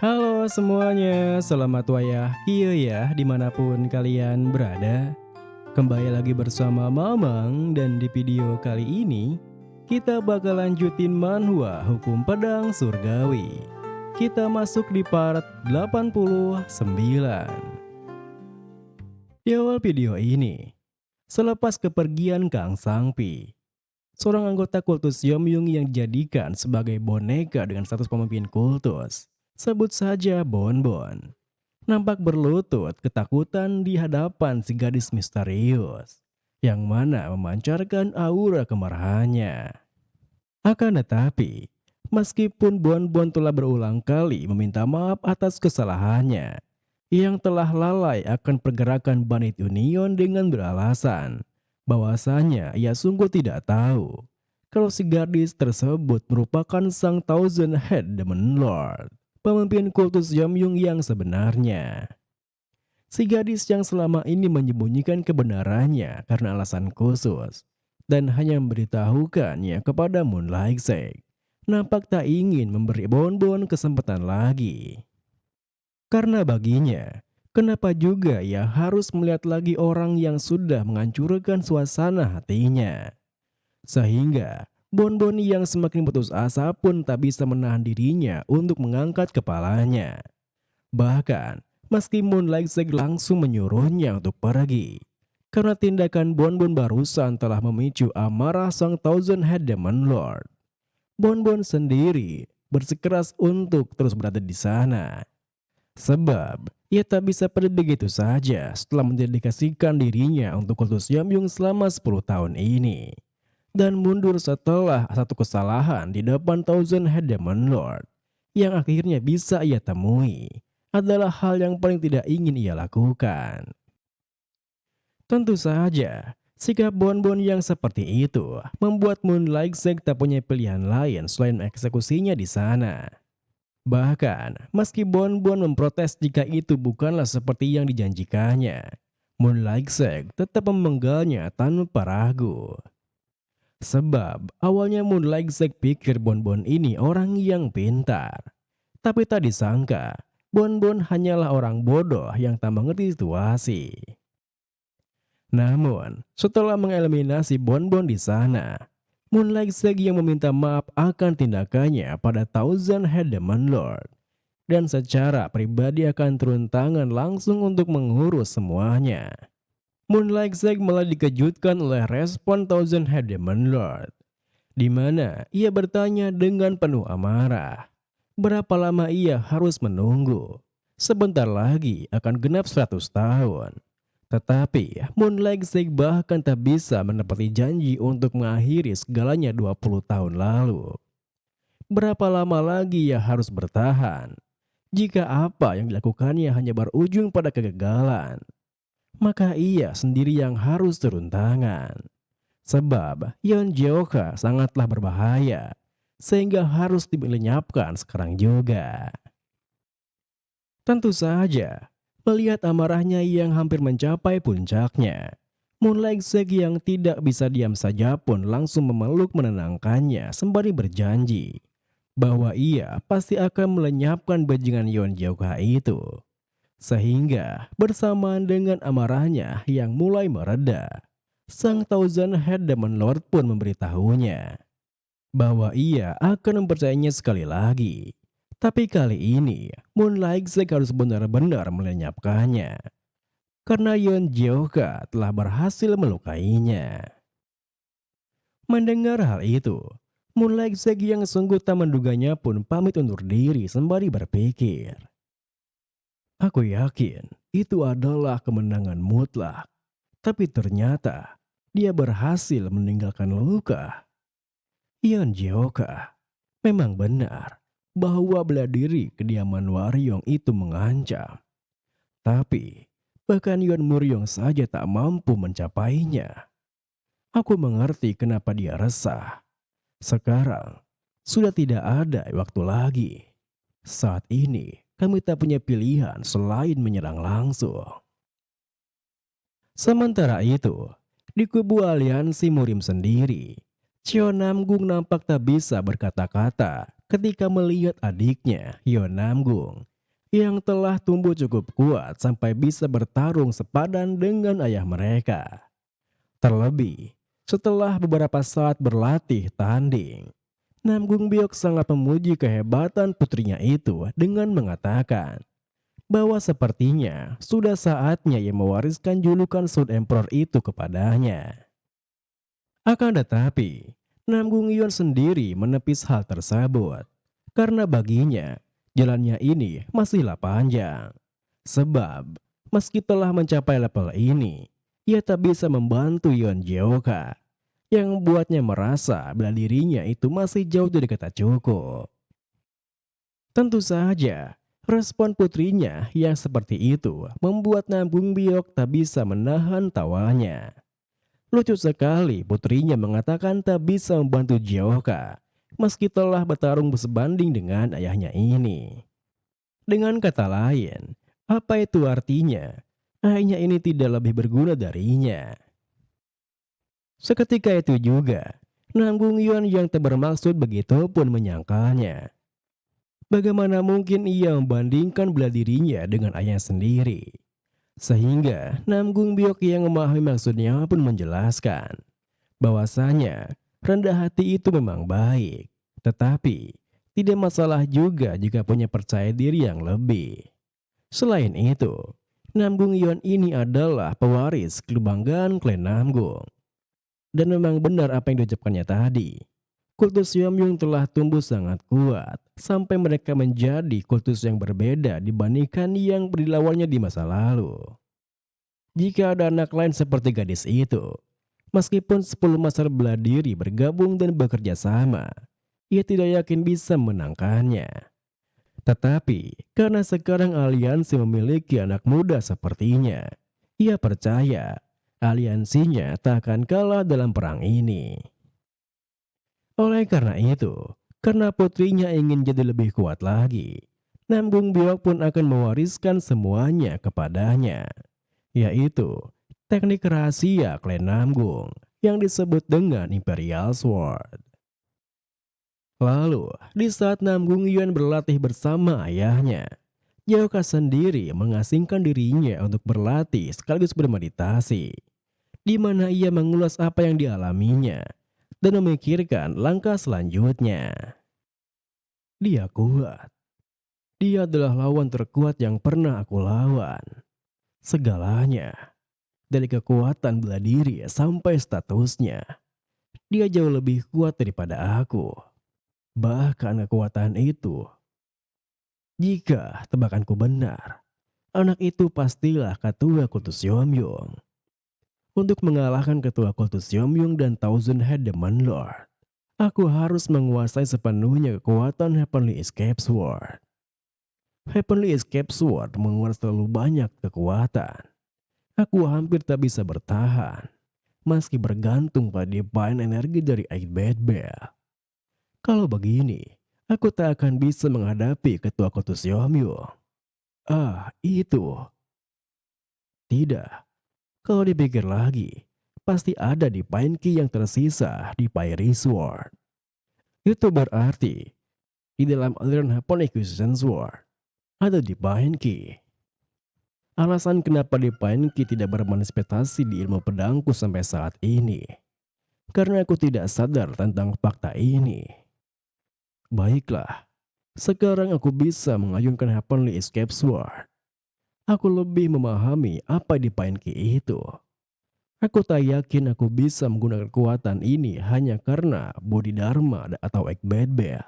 Halo semuanya, selamat wayah kieu ya dimanapun kalian berada. Kembali lagi bersama Mamang dan di video kali ini kita bakal lanjutin manhwa Hukum Pedang Surgawi. Kita masuk di part 89. Di awal video ini, selepas kepergian Kang Sangpi, seorang anggota kultus Yomyung yang dijadikan sebagai boneka dengan status pemimpin kultus, sebut saja Bonbon, nampak berlutut ketakutan di hadapan si gadis misterius yang mana memancarkan aura kemarahannya. Akan tetapi, meskipun Bonbon telah berulang kali meminta maaf atas kesalahannya, yang telah lalai akan pergerakan Bandit Union dengan beralasan bahwasanya ia sungguh tidak tahu kalau si gadis tersebut merupakan sang Thousand Head Demon Lord, pemimpin kultus Yomyung yang sebenarnya. Si gadis yang selama ini menyembunyikan kebenarannya karena alasan khusus dan hanya memberitahukannya kepada Moonlight Sage, nampak tak ingin memberi Bonbon kesempatan lagi. Karena baginya, kenapa juga ia harus melihat lagi orang yang sudah menghancurkan suasana hatinya? Sehingga Bonbon yang semakin putus asa pun tak bisa menahan dirinya untuk mengangkat kepalanya. Bahkan, meski Moonlight Sage langsung menyuruhnya untuk pergi, karena tindakan Bonbon barusan telah memicu amarah sang Thousand Head Demon Lord. Bonbon sendiri bersikeras untuk terus berada di sana. Sebab, ia tak bisa pergi begitu saja setelah mendedikasikan dirinya untuk kultus Yomyung selama 10 tahun ini. Dan mundur setelah satu kesalahan di depan Thousand Head Demon Lord yang akhirnya bisa ia temui adalah hal yang paling tidak ingin ia lakukan. Tentu saja, sikap Bonbon yang seperti itu membuat Moonlight Sage tak punya pilihan lain selain mengeksekusinya di sana. Bahkan, meski Bonbon memprotes jika itu bukanlah seperti yang dijanjikannya, Moonlight Sage tetap memenggalnya tanpa ragu. Sebab awalnya Moonlight Sage pikir Bonbon ini orang yang pintar. Tapi tak disangka, Bonbon hanyalah orang bodoh yang tak mengerti situasi. Namun, setelah mengeliminasi Bonbon di sana, Moonlight Sage yang meminta maaf akan tindakannya pada Thousand Head Demon Lord. Dan secara pribadi akan turun tangan langsung untuk mengurus semuanya. Moonlight Sage malah dikejutkan oleh respon Thousand Head Demon Lord, di mana ia bertanya dengan penuh amarah. Berapa lama ia harus menunggu? Sebentar lagi akan genap 100 tahun. Tetapi Moonlight Sage bahkan tak bisa menepati janji untuk mengakhiri segalanya 20 tahun lalu. Berapa lama lagi ia harus bertahan? Jika apa yang dilakukannya hanya berujung pada kegagalan, maka ia sendiri yang harus turun tangan. Sebab Yeon Jeoka sangatlah berbahaya, sehingga harus dilenyapkan sekarang juga. Tentu saja, melihat amarahnya yang hampir mencapai puncaknya, Moonlight Sage yang tidak bisa diam saja pun langsung memeluk menenangkannya sembari berjanji bahwa ia pasti akan melenyapkan bajingan Yeon Jeoka itu. Sehingga bersamaan dengan amarahnya yang mulai mereda, sang Thousand Head Demon Lord pun memberitahunya bahwa ia akan mempercayainya sekali lagi. Tapi kali ini, Moonlight Sage harus benar-benar melenyapkannya. Karena Yeon Jeoka telah berhasil melukainya. Mendengar hal itu, Moonlight Sage yang sungguh tak menduganya pun pamit undur diri sembari berpikir. Aku yakin itu adalah kemenangan mutlak. Tapi ternyata dia berhasil meninggalkan luka. Yeon Jeoka, memang benar bahwa bela diri kediaman Waryong itu mengancam. Tapi bahkan Yeon Muryong saja tak mampu mencapainya. Aku mengerti kenapa dia resah. Sekarang sudah tidak ada waktu lagi. Saat ini kami tak punya pilihan selain menyerang langsung. Sementara itu, di kubu aliansi Murim sendiri, Cheon Namgung nampak tak bisa berkata-kata ketika melihat adiknya, Yeon Namgung, yang telah tumbuh cukup kuat sampai bisa bertarung sepadan dengan ayah mereka. Terlebih, setelah beberapa saat berlatih tanding, Nam Gung Biok sangat memuji kehebatan putrinya itu dengan mengatakan bahwa sepertinya sudah saatnya ia mewariskan julukan Sun Emperor itu kepadanya. Akan tetapi, Nam Gung Yon sendiri menepis hal tersebut karena baginya jalannya ini masihlah panjang. Sebab meski telah mencapai level ini, ia tak bisa membantu Yon Jeoka yang membuatnya merasa bila dirinya itu masih jauh dari kata cukup. Tentu saja, respon putrinya yang seperti itu membuat Nam Gung Biok tak bisa menahan tawanya. Lucu sekali putrinya mengatakan tak bisa membantu Jeoka meski telah bertarung sebanding dengan ayahnya ini. Dengan kata lain, apa itu artinya? Ayahnya ini tidak lebih berguna darinya. Seketika itu juga, Nam Gung Yon yang tak bermaksud begitu pun menyangkalnya. Bagaimana mungkin ia membandingkan bela dirinya dengan ayah sendiri? Sehingga Nam Gung Biok yang memahami maksudnya pun menjelaskan bahwasanya rendah hati itu memang baik, tetapi tidak masalah juga jika punya percaya diri yang lebih. Selain itu, Nam Gung Yon ini adalah pewaris kebanggaan klan Namgung. Dan memang benar apa yang diucapkannya tadi. Kultus Yeomyung telah tumbuh sangat kuat sampai mereka menjadi kultus yang berbeda dibandingkan yang dilawannya di masa lalu. Jika ada anak lain seperti gadis itu, meskipun 10 master bela diri bergabung dan bekerja sama, ia tidak yakin bisa menangkannya. Tetapi karena sekarang aliansi memiliki anak muda sepertinya, ia percaya aliansinya tak akan kalah dalam perang ini. Oleh karena itu, karena putrinya ingin jadi lebih kuat lagi, Nam Gung Biok pun akan mewariskan semuanya kepadanya, yaitu teknik rahasia klan Namgung yang disebut dengan Imperial Sword. Lalu, di saat Nam Gung Yuan berlatih bersama ayahnya, Jeoka sendiri mengasingkan dirinya untuk berlatih sekaligus bermeditasi, di mana ia mengulas apa yang dialaminya dan memikirkan langkah selanjutnya. Dia kuat. Dia adalah lawan terkuat yang pernah aku lawan. Segalanya, dari kekuatan bela diri sampai statusnya, dia jauh lebih kuat daripada aku. Bahkan kekuatan itu, jika tebakanku benar, anak itu pastilah ketua kultus Yeomyung. Untuk mengalahkan ketua kultus Yeomyung dan Thousand Head Demon Lord, aku harus menguasai sepenuhnya kekuatan Heavenly Escape Sword. Heavenly Escape Sword menguras terlalu banyak kekuatan. Aku hampir tak bisa bertahan, meski bergantung pada divine energi dari Eight Bad Bell. Kalau begini, aku tak akan bisa menghadapi ketua kultus Yeomyung. Itu. Tidak. Kalau dipikir lagi, pasti ada divine key yang tersisa di Fiery Sword. Itu berarti, di dalam aliran Heavenly Acquisition Sword, ada divine key. Alasan kenapa divine key tidak bermanifestasi di ilmu pedangku sampai saat ini, karena aku tidak sadar tentang fakta ini. Baiklah, sekarang aku bisa mengayunkan Heavenly Escape Sword. Aku lebih memahami apa divine key itu. Aku tak yakin aku bisa menggunakan kekuatan ini hanya karena Bodhidharma atau Ekbad Bell.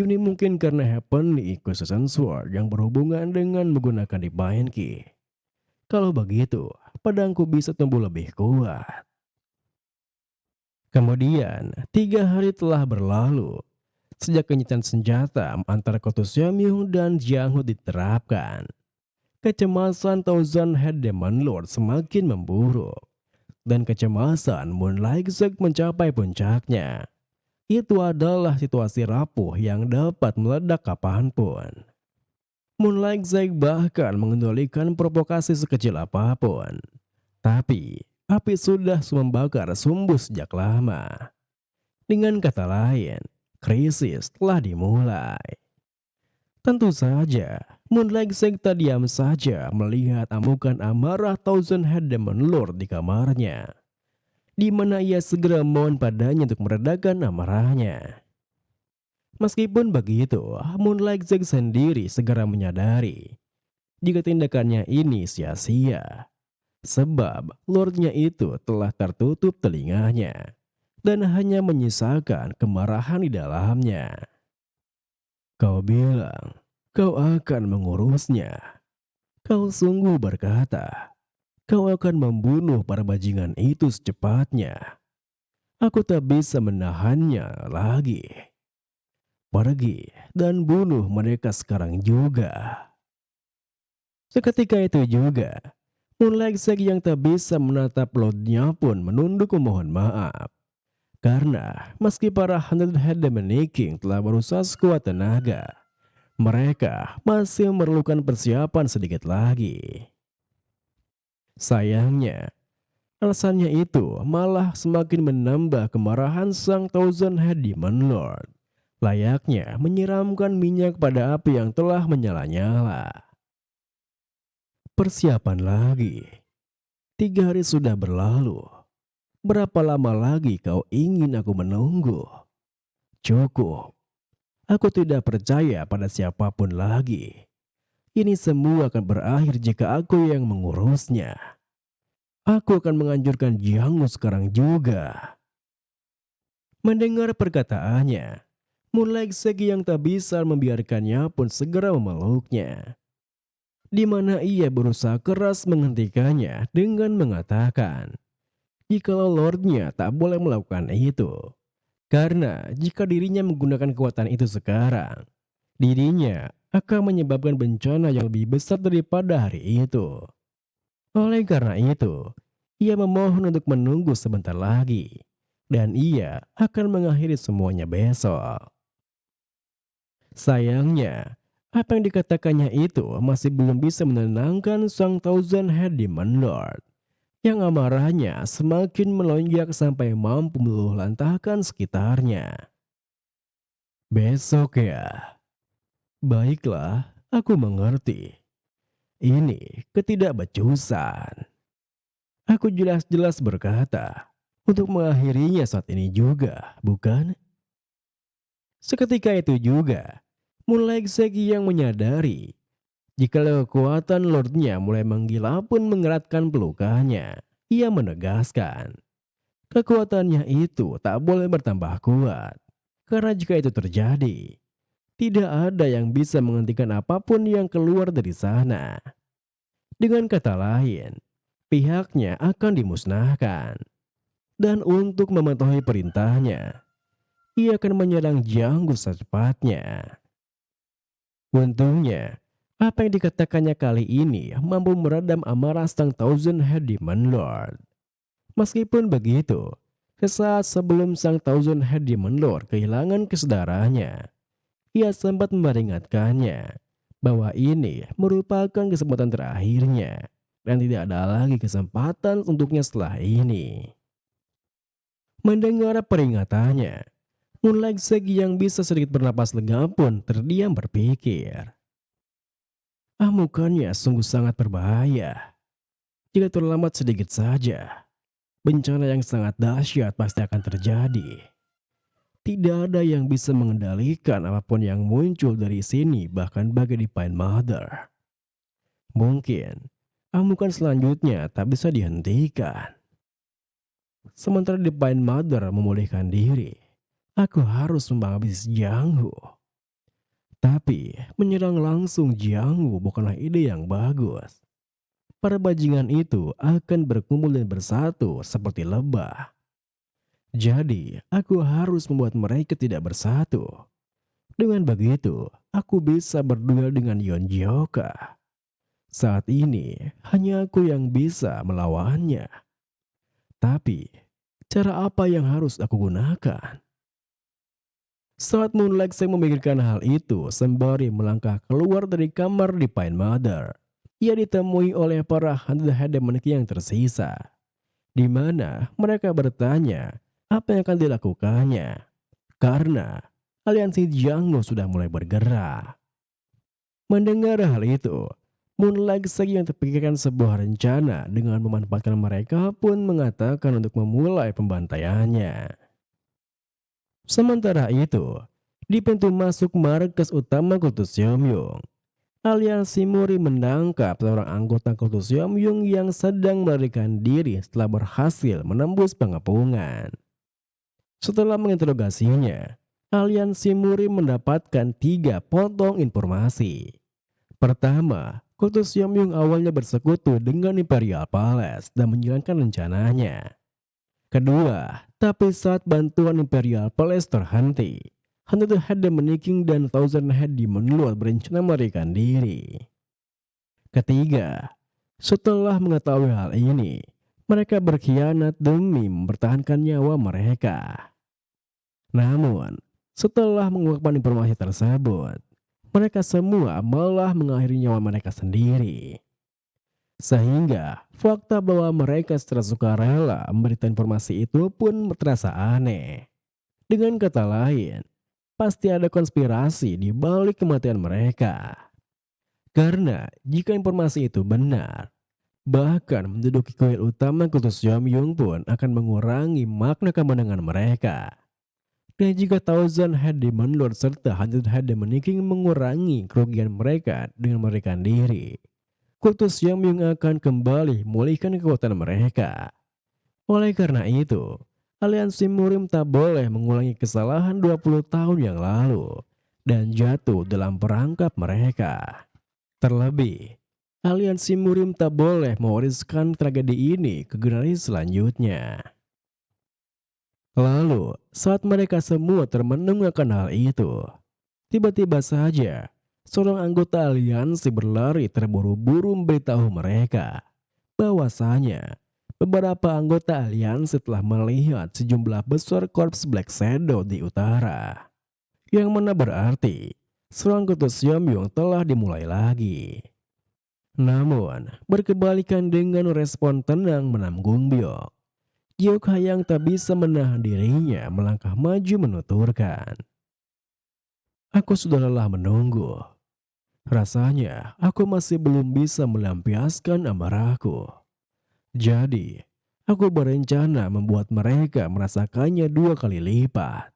Ini mungkin karena Heavenly Acquisition Sword yang berhubungan dengan menggunakan divine key. Kalau begitu, pedangku bisa tumbuh lebih kuat. Kemudian, 3 hari telah berlalu sejak kenyataan senjata antara kultus Yeomyung dan Jianghu diterapkan. Kecemasan Thousand Head Demon Lord semakin memburuk, dan kecemasan Moonlight Zag mencapai puncaknya. Itu adalah situasi rapuh yang dapat meledak kapanpun. Moonlight Zag bahkan mengendalikan provokasi sekecil apapun. Tapi, api sudah membakar sumbu sejak lama. Dengan kata lain, krisis telah dimulai. Tentu saja, Moonlight Seng tak diam saja melihat amukan amarah Thousand Head Demon Lord di kamarnya, di mana ia segera mohon padanya untuk meredakan amarahnya. Meskipun begitu, Moonlight Seng sendiri segera menyadari jika tindakannya ini sia-sia, sebab Lordnya itu telah tertutup telinganya dan hanya menyisakan kemarahan di dalamnya. Kau bilang kau akan mengurusnya. Kau sungguh berkata kau akan membunuh para bajingan itu secepatnya. Aku tak bisa menahannya lagi. Pergi dan bunuh mereka sekarang juga. Seketika itu juga, Moonlight Seng yang tak bisa menatap Lordnya pun menunduk memohon maaf. Karena meski para Hundred Head Demon King telah berusaha sekuat tenaga, mereka masih memerlukan persiapan sedikit lagi. Sayangnya, alasannya itu malah semakin menambah kemarahan sang Thousand Head Demon Lord. Layaknya menyiramkan minyak pada api yang telah menyala-nyala. Persiapan lagi. 3 hari sudah berlalu. Berapa lama lagi kau ingin aku menunggu? Cukup. Aku tidak percaya pada siapapun lagi. Ini semua akan berakhir jika aku yang mengurusnya. Aku akan menganjurkan Jiangmu sekarang juga. Mendengar perkataannya, Moonlight Seng yang tak bisa membiarkannya pun segera memeluknya, di mana ia berusaha keras menghentikannya dengan mengatakan, jikalau Lordnya tak boleh melakukan itu, karena jika dirinya menggunakan kekuatan itu sekarang, dirinya akan menyebabkan bencana yang lebih besar daripada hari itu. Oleh karena itu, ia memohon untuk menunggu sebentar lagi, dan ia akan mengakhiri semuanya besok. Sayangnya, apa yang dikatakannya itu masih belum bisa menenangkan sang Thousand Head Demon Lord, yang amarahnya semakin melonjak sampai mampu meluluhlantahkan sekitarnya. Besok ya? Baiklah, aku mengerti. Ini ketidakbecusan. Aku jelas-jelas berkata untuk mengakhirinya saat ini juga, bukan? Seketika itu juga, mulai Segi yang menyadari jika kekuatan Lordnya mulai menggila pun mengeratkan pelukannya. Ia menegaskan, kekuatannya itu tak boleh bertambah kuat. Karena jika itu terjadi, tidak ada yang bisa menghentikan apapun yang keluar dari sana. Dengan kata lain, pihaknya akan dimusnahkan. Dan untuk mematuhi perintahnya, ia akan menyerang Jianggu secepatnya. Untungnya, apa yang dikatakannya kali ini mampu meredam amarah sang Thousand Head Demon Lord. Meskipun begitu, sesaat sebelum sang Thousand Head Demon Lord kehilangan kesadarannya, ia sempat memperingatkannya bahwa ini merupakan kesempatan terakhirnya dan tidak ada lagi kesempatan untuknya setelah ini. Mendengar peringatannya, Moonlight Segi yang bisa sedikit bernapas lega pun terdiam berpikir. Amukannya sungguh sangat berbahaya. Jika terlambat sedikit saja, bencana yang sangat dahsyat pasti akan terjadi. Tidak ada yang bisa mengendalikan apapun yang muncul dari sini, bahkan bagai di Pine Mother. Mungkin amukan selanjutnya tak bisa dihentikan. Sementara di Pine Mother memulihkan diri, aku harus menghabisi Jianghu. Tapi menyerang langsung Jianghu bukanlah ide yang bagus. Para bajingan itu akan berkumpul dan bersatu seperti lebah. Jadi, aku harus membuat mereka tidak bersatu. Dengan begitu, aku bisa berduel dengan Yon Jioka. Saat ini, hanya aku yang bisa melawannya. Tapi, cara apa yang harus aku gunakan? Saat Moonlight Seng memikirkan hal itu sembari melangkah keluar dari kamar di Pine Mother, ia ditemui oleh para Hundred Head Demon King yang tersisa, di mana mereka bertanya apa yang akan dilakukannya karena aliansi Jiangnu sudah mulai bergerak. Mendengar hal itu, Moon Lexi yang terpikirkan sebuah rencana dengan memanfaatkan mereka pun mengatakan untuk memulai pembantaiannya. Sementara itu, di pintu masuk markas utama Kultus Yomyung, aliansi Muri menangkap seorang anggota Kultus Yomyung yang sedang melarikan diri setelah berhasil menembus pengepungan. Setelah menginterogasinya, aliansi Muri mendapatkan 3 potong informasi. Pertama, Kultus Yomyung awalnya bersekutu dengan Imperial Palace dan menjalankan rencananya. Kedua, tapi saat bantuan Imperial Palace terhenti, Hundred Head Demon King dan Thousand Head Demon Lord berencana melarikan diri. Ketiga, setelah mengetahui hal ini, mereka berkhianat demi mempertahankan nyawa mereka. Namun, setelah mengungkapkan informasi tersebut, mereka semua malah mengakhiri nyawa mereka sendiri. Sehingga fakta bahwa mereka secara sukarela memberikan informasi itu pun terasa aneh. Dengan kata lain, pasti ada konspirasi di balik kematian mereka. Karena jika informasi itu benar, bahkan menduduki kuil utama Kultus Yomyung pun akan mengurangi makna kemenangan mereka. Dan jika Thousand Head Demon Lord serta Hundred Head Demon King mengurangi kerugian mereka dengan melarikan diri, Kultus Yomyung akan kembali memulihkan kekuatan mereka. Oleh karena itu, aliansi Murim tak boleh mengulangi kesalahan 20 tahun yang lalu dan jatuh dalam perangkap mereka. Terlebih, aliansi Murim tak boleh mewariskan tragedi ini ke generasi selanjutnya. Lalu, saat mereka semua termenung akan hal itu, tiba-tiba saja seorang anggota aliansi berlari terburu-buru memberitahu mereka bahwasanya beberapa anggota aliansi telah melihat sejumlah besar korps Black Shadow di utara. Yang mana berarti serang Kultus Yomyung telah dimulai lagi. Namun, berkebalikan dengan respon tenang menanggung Byok, Gyok Hayang tak bisa menahan dirinya melangkah maju menuturkan. Aku sudah lelah menunggu. Rasanya aku masih belum bisa melampiaskan amarahku. Jadi, aku berencana membuat mereka merasakannya 2 kali lipat.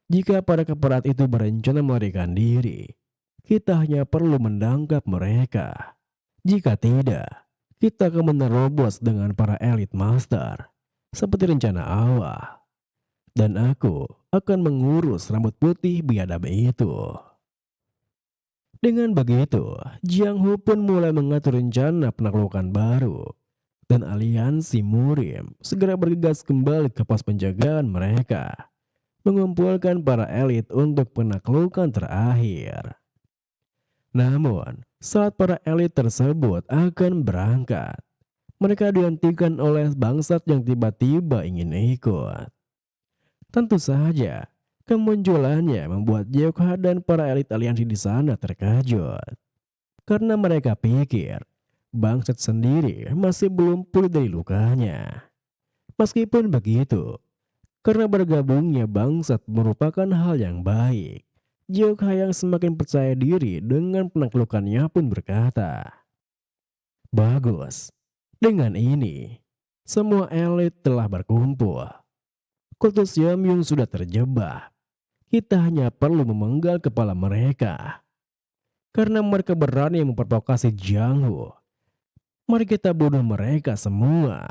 Jika para keperat itu berencana melarikan diri, kita hanya perlu menangkap mereka. Jika tidak, kita akan menerobos dengan para elit master, seperti rencana awal. Dan aku akan mengurus rambut putih biadab itu. Dengan begitu, Jiang Hu pun mulai mengatur rencana penaklukan baru. Dan aliansi Murim segera bergegas kembali ke pos penjagaan mereka, mengumpulkan para elit untuk penaklukan terakhir. Namun, saat para elit tersebut akan berangkat, mereka dihentikan oleh bangsat yang tiba-tiba ingin ikut. Tentu saja, kemunculannya membuat Gyokha dan para elit aliansi di sana terkejut. Karena mereka pikir, bangsat sendiri masih belum pulih dari lukanya. Meskipun begitu, karena bergabungnya bangsat merupakan hal yang baik, Gyokha yang semakin percaya diri dengan penaklukannya pun berkata, "Bagus, dengan ini, semua elit telah berkumpul. Kultus Yomyung sudah terjebak. Kita hanya perlu memenggal kepala mereka. Karena mereka berani memprovokasi Jiang Hu. Mari kita bunuh mereka semua."